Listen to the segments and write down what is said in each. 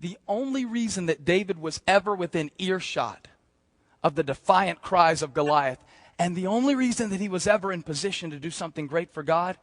The only reason that David was ever within earshot of the defiant cries of Goliath, and the only reason that he was ever in position to do something great for God,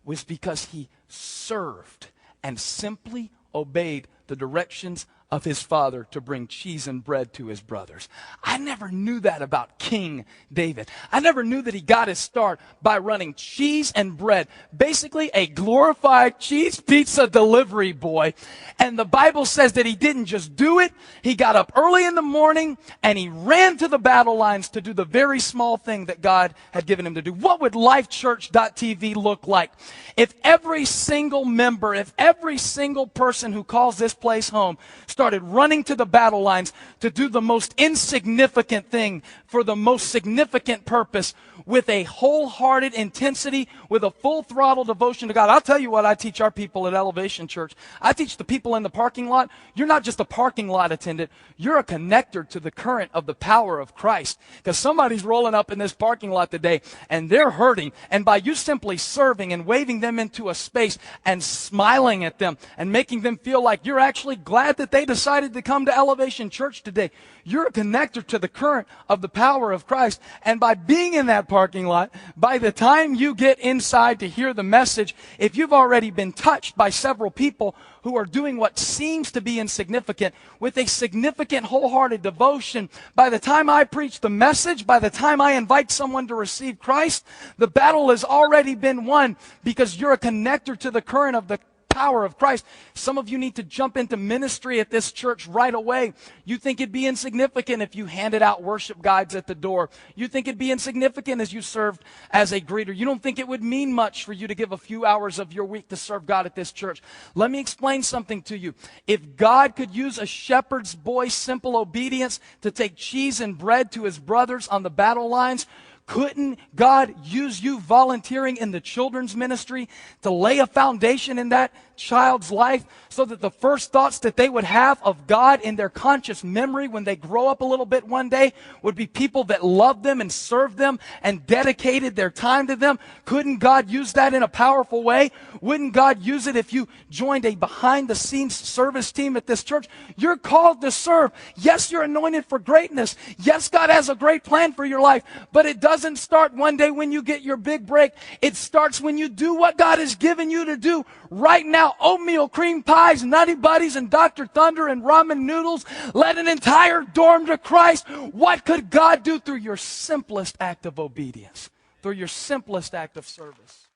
was because he served and simply obeyed the directions of his father to bring cheese and bread to his brothers. I never knew that about King David. I never knew that he got his start by running cheese and bread. Basically a glorified cheese pizza delivery boy. And the Bible says that he didn't just do it. He got up early in the morning and he ran to the battle lines to do the very small thing that God had given him to do. What would lifechurch.tv look like if every single member, if every single person who calls this place home started running to the battle lines to do the most insignificant thing for the most significant purpose with a wholehearted intensity, with a full throttle devotion to God? I'll tell you what I teach our people at Elevation Church. I teach the people in the parking lot, you're not just a parking lot attendant, you're a connector to the current of the power of Christ. Because somebody's rolling up in this parking lot today and they're hurting, and by you simply serving and waving them into a space and smiling at them and making them feel like you're actually glad that they decided to come to Elevation Church today, you're a connector to the current of the power of Christ. And by being in that parking lot, by the time you get inside to hear the message, if you've already been touched by several people who are doing what seems to be insignificant with a significant wholehearted devotion, by the time I preach the message, by the time I invite someone to receive Christ, the battle has already been won because you're a connector to the current of the power of Christ. Some of you need to jump into ministry at this church right away. You think it'd be insignificant if you handed out worship guides at the door. You think it'd be insignificant as you served as a greeter. You don't think it would mean much for you to give a few hours of your week to serve God at this church. Let me explain something to you. If God could use a shepherd's boy's simple obedience to take cheese and bread to his brothers on the battle lines, couldn't God use you volunteering in the children's ministry to lay a foundation in that child's life so that the first thoughts that they would have of God in their conscious memory when they grow up a little bit one day would be people that loved them and served them and dedicated their time to them? Couldn't God use that in a powerful way? Wouldn't God use it if you joined a behind-the-scenes service team at this church? You're called to serve. Yes, you're anointed for greatness. Yes, God has a great plan for your life, but it doesn't start one day when you get your big break. It starts when you do what God has given you to do right now. Oatmeal cream pies, Nutty Buddies, and Dr. Thunder and ramen noodles led an entire dorm to Christ. What could God do through your simplest act of obedience, through your simplest act of service?